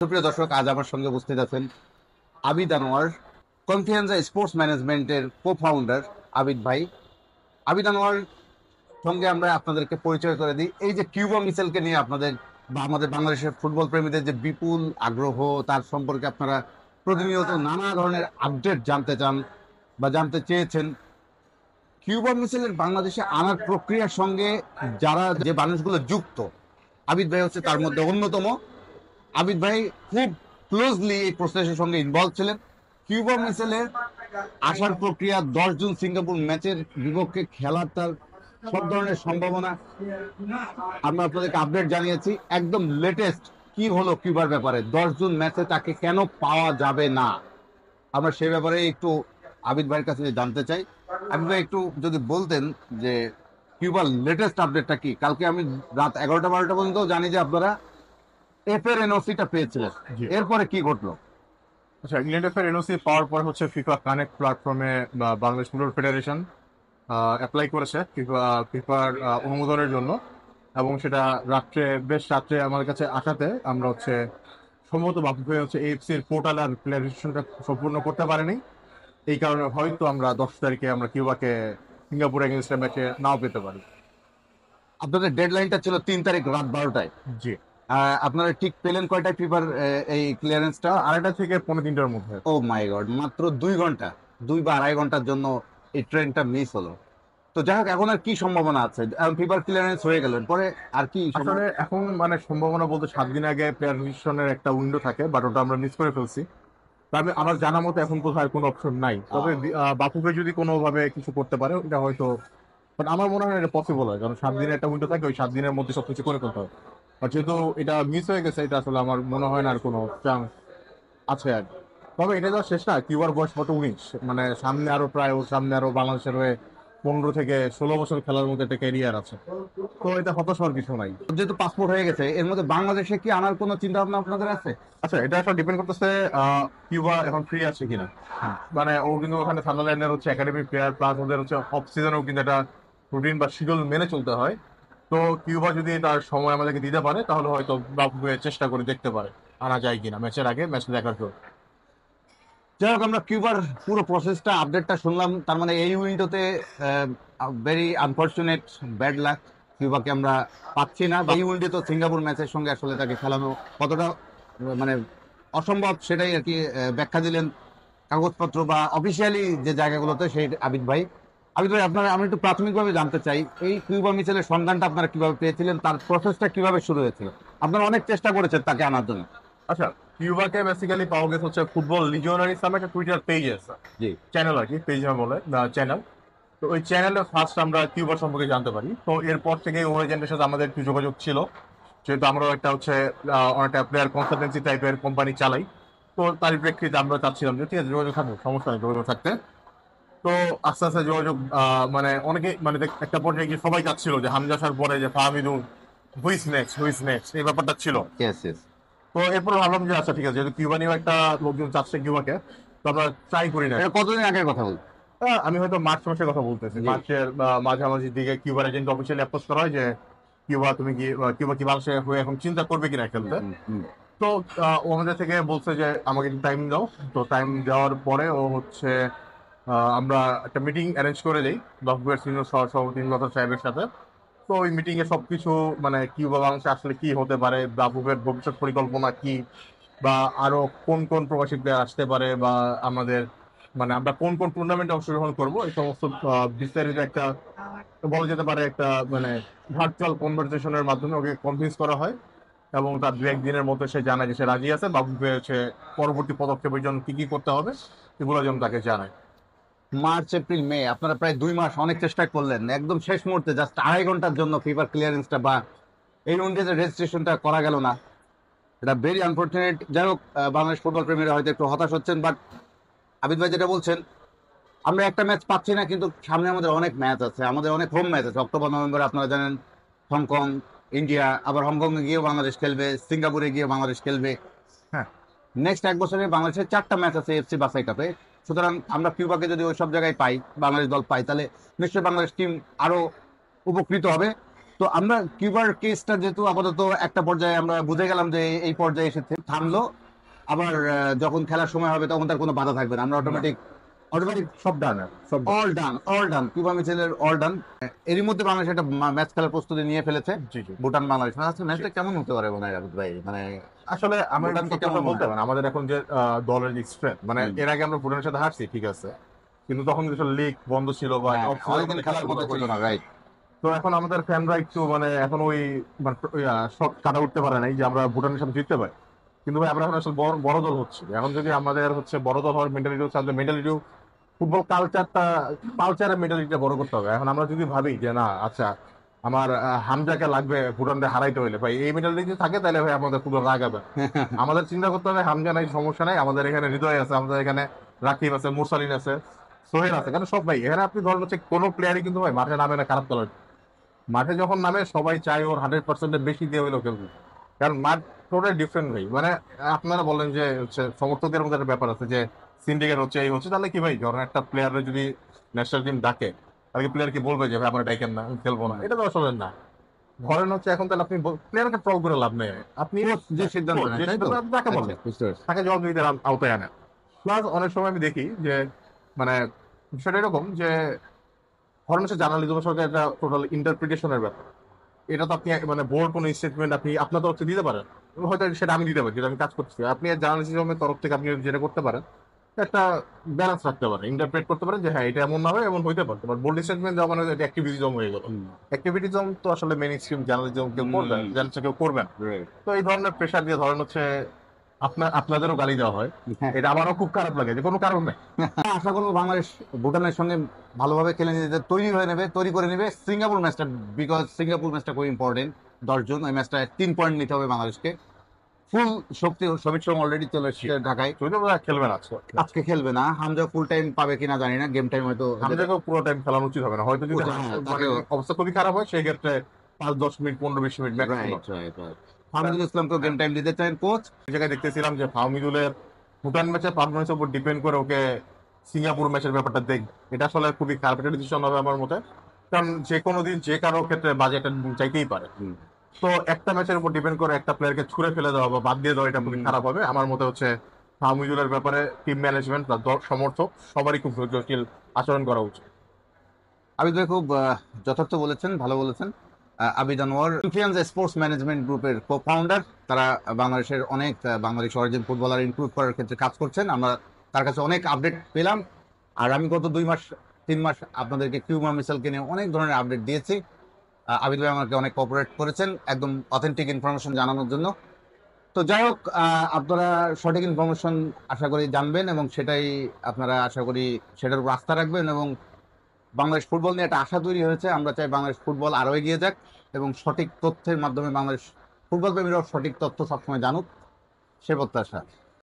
সুপ্রিয় দর্শক, আজ আমার সঙ্গে উপস্থিত আছেন আবিদ আনোয়ার, কনফিডেন্সা স্পোর্টস ম্যানেজমেন্টের কো ফাউন্ডার। আবিদ ভাই, আবিদ আনোয়ার সঙ্গে আমরা আপনাদেরকে পরিচয় করে দিই। এই যে কিউবা মিচেলকে নিয়ে আপনাদের বা আমাদের বাংলাদেশের ফুটবল প্রেমীদের যে বিপুল আগ্রহ, তার সম্পর্কে আপনারা প্রতিনিয়ত নানা ধরনের আপডেট জানতে চান বা জানতে চেয়েছেন। কিউবা মিচেলের বাংলাদেশে আনার প্রক্রিয়ার সঙ্গে যারা যে মানুষগুলো যুক্ত, আবিদ ভাই হচ্ছে তার মধ্যে অন্যতম। আবিদ ভাই খুব ক্লোজলি এই প্রসেসের সঙ্গে ইনভলভ ছিলেন। কিউবা মিচেলের আসার প্রক্রিয়া, 10 জুন সিঙ্গাপুর ম্যাচের বিপক্ষে খেলার তার সব ধরনের সম্ভাবনা আমরা আপনাদেরকে আপডেট জানিয়েছি। একদম লেটেস্ট কি হলো কিউবার ব্যাপারে, 10 জুন ম্যাচে তাকে কেন পাওয়া যাবে না, আমরা সে ব্যাপারে একটু আবিদ ভাইয়ের কাছে জানতে চাই। আবিদ ভাই, একটু যদি বলতেন যে কিউবার লেটেস্ট আপডেটটা কি। কালকে আমি রাত 11টা 12টা পর্যন্ত জানি যে আপনারা এফ এর এনওসিটা পেয়েছিলেন, জি। এরপরে কি ঘটলো? আচ্ছা, ইংল্যান্ড এফের এনওসি পাওয়ার পর হচ্ছে ফিফা কানেক্ট প্ল্যাটফর্মে বাংলাদেশ ফুটবল ফেডারেশন অ্যাপ্লাই করেছে ফিফার অনুমোদনের জন্য। এবং সেটা বেশ রাত্রে আমাদের কাছে আসাতে আমরা হচ্ছে সম্ভবত বাফুফে হচ্ছে এএফসি এর পোর্টাল আর প্লেয়ার রেজিস্ট্রেশনটা সম্পূর্ণ করতে পারিনি। এই কারণে হয়তো আমরা 10 তারিখে আমরা কিউবাকে সিঙ্গাপুর এগেনস্টে ম্যাচে নাও পেতে পারি। আপনাদের ডেডলাইনটা ছিল 3 তারিখ রাত 12টায়। জি। আপনারা ঠিক পেলেন কয়টায় ফিফার এই ক্লিয়ারেন্সটা? 2:30 থেকে 2:45-র মধ্যে। ও মাই গড, মাত্র 2 ঘন্টা, 2 বা আড়াই ঘন্টার জন্য এই ট্রেনটা মিস হলো। তো যাই হোক, এখন আর কি সম্ভাবনা আছে? ফিফার ক্লিয়ারেন্স হয়ে গেলেন পরে আর কি আসলে এখন সম্ভাবনা বলতে 7 দিন আগে প্লেয়ার রেজিস্ট্রেশনের একটা উইন্ডো থাকে, বাট ওটা আমরা মিস করে ফেলছি। তবে আমার জানা মতো এখন কোথায় কোনো অপশন নাই। তবে বাফুফে যদি কোনোভাবে কিছু করতে পারে এটা হয়তো, বাট আমার মনে হয় এটা পসিবল হয়, কারণ 7 দিনের একটা উইন্ডো থাকে, ওই 7 দিনের মধ্যে সবকিছু করে ফেলতে হবে। আর যেহেতু এটা মিস হয়ে গেছে, এটা আসলে আমার মনে হয় না আর কোনো চান্স আছে আর কি। তবে এটা তো শেষ না, কিউবার বয়স মাত্র 19, সামনে আরো প্রায় ওর সামনে আরো বাংলাদেশের হয়ে 15 থেকে 16 বছর খেলার মধ্যে একটা ক্যারিয়ার আছে। তো এটা হতাশ হওয়ার কিছু নাই। যেহেতু পাসপোর্ট হয়ে গেছে, এর মধ্যে বাংলাদেশে কি আনার কোনো চিন্তা ভাবনা আপনাদের আছে? আচ্ছা, এটা আসলে ডিপেন্ড করতেছে কিউবা এখন ফ্রি আছে কিনা। ও কিন্তু ওখানে সান্ডারল্যান্ডের হচ্ছে একাডেমি প্লেয়ার, প্লাস ওদের হচ্ছে অফ সিজনেও কিন্তু একটা রুটিন বা শিডিউল মেনে চলতে হয়। তো কিউবা যদি তার সময় আমাদেরকে দিতে পারে তাহলে হয়তো বাফুফে চেষ্টা করে দেখতে পারে আনা যায় কিনা ম্যাচের আগে, ম্যাচ দেখার জন্য। যাই হোক, আমরা কিউবার পুরো প্রসেসটা আপডেটটা শুনলাম। তার মানে এই উইন্ডোতে ভেরি আনফর্চুনেট, ব্যাড লাক, কিউবাকে আমরা পাচ্ছি না। বা এই উইন্ডো তো সিঙ্গাপুর ম্যাচের সঙ্গে আসলে তাকে খেলানো কতটা মানে অসম্ভব, সেটাই আর কি ব্যাখ্যা দিলেন কাগজপত্র বা অফিসিয়ালি যে জায়গাগুলোতে। সেই আবিদ ভাই, আবিদ ভাই, আপনারা আমি একটু প্রাথমিকভাবে জানতে চাই, এই কিউবা মিচেলের সন্ধানটা আপনারা কিভাবে পেয়েছিলেন, তার প্রসেসটা কিভাবে শুরু হয়েছিল? আপনারা অনেক চেষ্টা করেছেন তাকে আনার জন্য। আচ্ছা, কিউবাকে বেসিক্যালি পাওয়া গেছে হচ্ছে ফুটবল লিজিওনারিস নামে একটা টুইটার পেজ আছে, জি। চ্যানেল আর কি, পেজ না বলে চ্যানেল। তো ওই চ্যানেলে ফার্স্ট আমরা কিউবা সম্পর্কে জানতে পারি। তো এরপর থেকে ওই এজেন্টের সাথে আমাদের একটু যোগাযোগ ছিল, যেহেতু আমরাও একটা হচ্ছে অনেকটা প্লেয়ার কনসালটেন্সি টাইপের কোম্পানি চালাই। তো তারই প্রেক্ষিতে আমরা চাচ্ছিলাম যে ঠিক আছে, যোগাযোগ থাকবো, সমস্যা নেই যোগাযোগ থাকতে। তো আস্তে আস্তে যোগাযোগ অনেকে একটা পর্যায়ে গিয়ে সবাই চাচ্ছিল যে হামজা আসার পরে যে ফাহামিদুল হুইস নেক্সট এই ব্যাপারটা ছিল। Yes, yes. তো এরপরে ভাবলাম যে আচ্ছা ঠিক আছে, যেহেতু কিউবা নিয়েও একটা লোকজন চাচ্ছে কিউবাকে, তো আমরা ট্রাই করি না। এটা কতদিন আগের কথা বল? আমি হয়তো মার্চ মাসের কথা বলতেছি, জি। মার্চের মাঝামাঝি দিকে কিউবার এজেন্ট অফিসিয়ালি অ্যাপ্রোচ করা হয় যে কিউবা কি বাংলাদেশে হয়ে এখন চিন্তা করবে কিনা খেলতে। হুম, হুম। তো ও আমাদের থেকে বলছে যে আমাকে একটু টাইম দাও। তো টাইম দেওয়ার পরে ও হচ্ছে আমরা একটা মিটিং অ্যারেঞ্জ করে দিই বাফুফের সিনিয়র সভাপতি লতা সাহেবের সাথে। তো ওই মিটিং এ সবকিছু কিউবা বাংলাদেশে আসলে কি হতে পারে, বাফুফের ভবিষ্যৎ পরিকল্পনা কি, বা আরো কোন কোন প্রবাসী প্লেয়ার আসতে পারে, বা আমাদের আমরা কোন কোন টুর্নামেন্টে অংশগ্রহণ করবো, এই সমস্ত বিস্তারিত একটা বলা যেতে পারে একটা ভার্চুয়াল কনভারসেশনের মাধ্যমে ওকে কনভিন্স করা হয়। এবং তার 2-1 দিনের মধ্যে সে জানায় যে সে রাজি আছে, বাফুফে হচ্ছে পরবর্তী পদক্ষেপের জন্য কি কি করতে হবে এগুলো যেন তাকে জানায়। মার্চ, এপ্রিল, মে, আপনারা প্রায় 2 মাস অনেক চেষ্টা করলেন, একদম শেষ মুহূর্তে জাস্ট আড়াই ঘন্টার জন্য ফিফার ক্লিয়ারেন্সটা বা এই অনুযায়ী রেজিস্ট্রেশনটা করা গেল না। এটা ভেরি আনফর্চুনেট। যাই হোক, বাংলাদেশ ফুটবল প্রেমীরা হয়তো একটু হতাশ হচ্ছেন, বাট আবিদ ভাই যেটা বলছেন, আমরা একটা ম্যাচ পাচ্ছি না, কিন্তু সামনে আমাদের অনেক ম্যাচ আছে, আমাদের অনেক হোম ম্যাচ আছে অক্টোবর নভেম্বরে। আপনারা জানেন হংকং, ইন্ডিয়া, আবার হংকংয়ে গিয়েও বাংলাদেশ খেলবে, সিঙ্গাপুরে গিয়ে বাংলাদেশ খেলবে। হ্যাঁ। নেক্সট এক বছরে বাংলাদেশের 4টা ম্যাচ আছে এফসি বাছাই কাপে। সুতরাং আমরা কিউবাকে যদি ওই সব জায়গায় পাই, বাংলাদেশ দল পাই, তাহলে নিশ্চয়ই বাংলাদেশ টিম আরো উপকৃত হবে। তো আমরা কিউবার কেসটা যেহেতু আপাতত একটা পর্যায়ে আমরা বুঝে গেলাম যে এই পর্যায়ে এসে থামলো, আবার যখন খেলার সময় হবে তখন তার কোনো বাধা থাকবে না, আমরা অটোমেটিক সব ডান, সব অল ডান কিউবা মিচেলের অল ডান। এরই মধ্যে বাংলাদেশ একটা ম্যাচ খেলার প্রস্তুতি নিয়ে ফেলেছে, জি জি। ভুটান বাংলাদেশ। আচ্ছা, ম্যাচটা কেমন হতে পারে মনে হয় রাহুল ভাই? মানে আসলে আমি ভুটানকে সত্যি কেমন কথা মনে বলতে হয়? পারেন, আমাদের এখন যে দলের যে স্ট্রেংথ, মানে এর আগে আমরা ভুটানের সাথে হারছি ঠিক আছে, কিন্তু তখন কিছু লিগ বন্ধ ছিল বা হ্যাঁ, off season অনেকদিন খেলার মতো ছিল না, রাইট। তো এখন আমাদের ফ্যানরা একটু মানে এখন ওই মানে শট কাটা উঠতে পারে নাই যে আমরা ভুটানের সাথে জিততে পারি। কিন্তু ভাই আমরা এখন আসলে বড় বড় দল হচ্ছে, এখন যদি আমাদের হচ্ছে বড় দল হওয়ার মেন্টালিটি হচ্ছে, আমাদের মেন্টালিটি ফুটবল কালচারের মেন্টালিটিটা বড় করতে হবে। এখন আমরা যদি ভাবি যে না আচ্ছা আমার হামজাকে লাগবে ভুটানকে হারাইতে হইলে, ভাই এই মেন্টালিটি থাকে তাহলে ভাই আমাদের ফুটবল রাগাবে। আমাদের চিন্তা করতে হবে হামজা নাই সমস্যা নাই, আমাদের এখানে হৃদয় আছে, আমাদের এখানে রাকিব আছে, মুরসালিন আছে, সোহেল আছে, কারণ সব ভাই এখানে আপনি ধরেন হচ্ছে কোনো প্লেয়ারই কিন্তু ভাই মাঠে নামে না খারাপ খেলার। মাঠে যখন নামে সবাই চায় ওর 100%-এর বেশি দিয়ে হইলেও খেলবে, কারণ মাঠ টোটালি ডিফারেন্ট ভাই। মানে আপনারা বলেন যে হচ্ছে সমর্থকদের মধ্যে একটা ব্যাপার আছে যে সিন্ডিকেট হচ্ছে এই হচ্ছে, তাহলে কি ভাই ধরেন একটা প্লেয়ারের যদি ন্যাশনাল টিম ডাকে তাহলে প্লেয়ার কি বলবে যে ভাই আমার ডাকেন না আমি খেলবো না? এটা তো আসলে না। ধরেন হচ্ছে এখন তাহলে আপনি প্লেয়ারকে ট্রল করে লাভ নেই, আপনি যে সিদ্ধান্ত coach নেয়, যে তাই তো? সিদ্ধান্ত আপনি তাকে আচ্ছা, বলেন, বুঝতে পারছি। তাকে জবাবদিহিতার আওতায় আনেন। প্লাস অনেক সময় আমি দেখি যে মানে বিষয়টা এরকম যে ধরেন হচ্ছে জার্নালিজম সরকার একটা টোটাল ইন্টারপ্রিটেশনের ব্যাপার। এটা তো আপনি মানে বোর্ড কোনো স্টেটমেন্ট আপনি আপনার তরফ থেকে দিতে পারেন, হয়তো সেটা আমি দিতে পারি যেটা আমি কাজ করছি, আপনি জার্নালিজমের তরফ থেকে আপনি যেটা করতে পারেন একটা ব্যালেন্স রাখতে পারেন, ইন্টারপ্রেট করতে পারেন যে হ্যাঁ এটা এমন না হয় এমন হইতে পারে। বাট বোল্ড স্টেটমেন্ট দেওয়া মানে এটা অ্যাক্টিভিজম হয়ে গেল। অ্যাক্টিভিটিজম তো আসলে মেইন স্ট্রিম জার্নালিজম কেউ করবে, জার্নালিস্ট কেউ করবেন। Right. তো এই ধরনের প্রেশার দিয়ে ধরেন হচ্ছে আপনাদেরও গালি দেওয়া হয়, হ্যাঁ। এটা আমারও খুব খারাপ লাগে যে কোনো কারণ নেই। আশা করবো বাংলাদেশ ভুটানের সঙ্গে ভালোভাবে খেলে নিতে তৈরি করে নেবে সিঙ্গাপুর ম্যাচটা, বিকজ সিঙ্গাপুর ম্যাচটা খুব ইম্পর্টেন্ট। 10 জন ওই ম্যাচটা 3 পয়েন্ট নিতে হবে বাংলাদেশকে। ফুল শক্তি সমিত সোম অলরেডি চলে এসেছে ঢাকায়, যদিও ওরা খেলবে না আজকে, আজকে খেলবে না। হামজা ফুল টাইম পাবে কিনা জানি না, গেম টাইম হয়তো আমাদেরকেও পুরো টাইম খেলানো উচিত হবে না, হয়তো যদি হ্যাঁ, মানে তাকেও- অবস্থা খুবই খারাপ হয় সেই ক্ষেত্রে 5-10 minute 15-20 minute maximum. Right right right. Hamidul ইসলামকে গেম টাইম দিতে চান কোচ। এই জায়গায় দেখতেছিলাম যে ফাহমিদুলের ভুটান ম্যাচের পারফরমেন্সের উপর ডিপেন্ড করে ওকে সিঙ্গাপুর ম্যাচের ব্যাপারটা দেখ, এটা আসলে খুবই খারাপ একটা ডিসিশন হবে আমার মতে। কারণ যে কোনো দিন যে কারো ক্ষেত্রে বাজে একটা চাইতেই পারে। তো একটা ম্যাচের উপর ডিপেন্ড করে একটা প্লেয়ারকে ছুড়ে ফেলে দেওয়া বা বাদ দিয়ে দেওয়া এটা খুবই খারাপ হবে আমার মতে। হচ্ছে ফাহমিদুলের ব্যাপারে টিম ম্যানেজমেন্ট বা সমর্থক সবারই খুব ধৈর্যশীল আচরণ করা উচিত। আবিদ ভাই খুব যথার্থ বলেছেন, ভালো বলেছেন। Abid Anwar confidence sports management গ্রুপের কো ফাউন্ডার। তারা বাংলাদেশের অনেক বাংলাদেশ অরিজিন ফুটবলার ইমপ্রুভ করার ক্ষেত্রে কাজ করছেন। আমরা তার কাছে অনেক আপডেট পেলাম। আর আমি গত 2-3 মাস আপনাদেরকে কিউবা মিসাইলকে নিয়ে অনেক ধরনের আপডেট দিয়েছি। আবিদ ভাই আমাকে অনেক কোঅপারেট করেছেন একদম অথেন্টিক ইনফরমেশন জানানোর জন্য। তো যাই হোক, আপনারা সঠিক ইনফরমেশন আশা করি জানবেন এবং সেটাই আপনারা আশা করি সেটার উপর আস্থা রাখবেন। এবং বাংলাদেশ ফুটবল নিয়ে একটা আশা তৈরি হয়েছে, আমরা চাই বাংলাদেশ ফুটবল আরও এগিয়ে যাক এবং সঠিক তথ্যের মাধ্যমে বাংলাদেশ ফুটবল প্রেমীরাও সঠিক তথ্য সবসময় জানুক, সে প্রত্যাশা।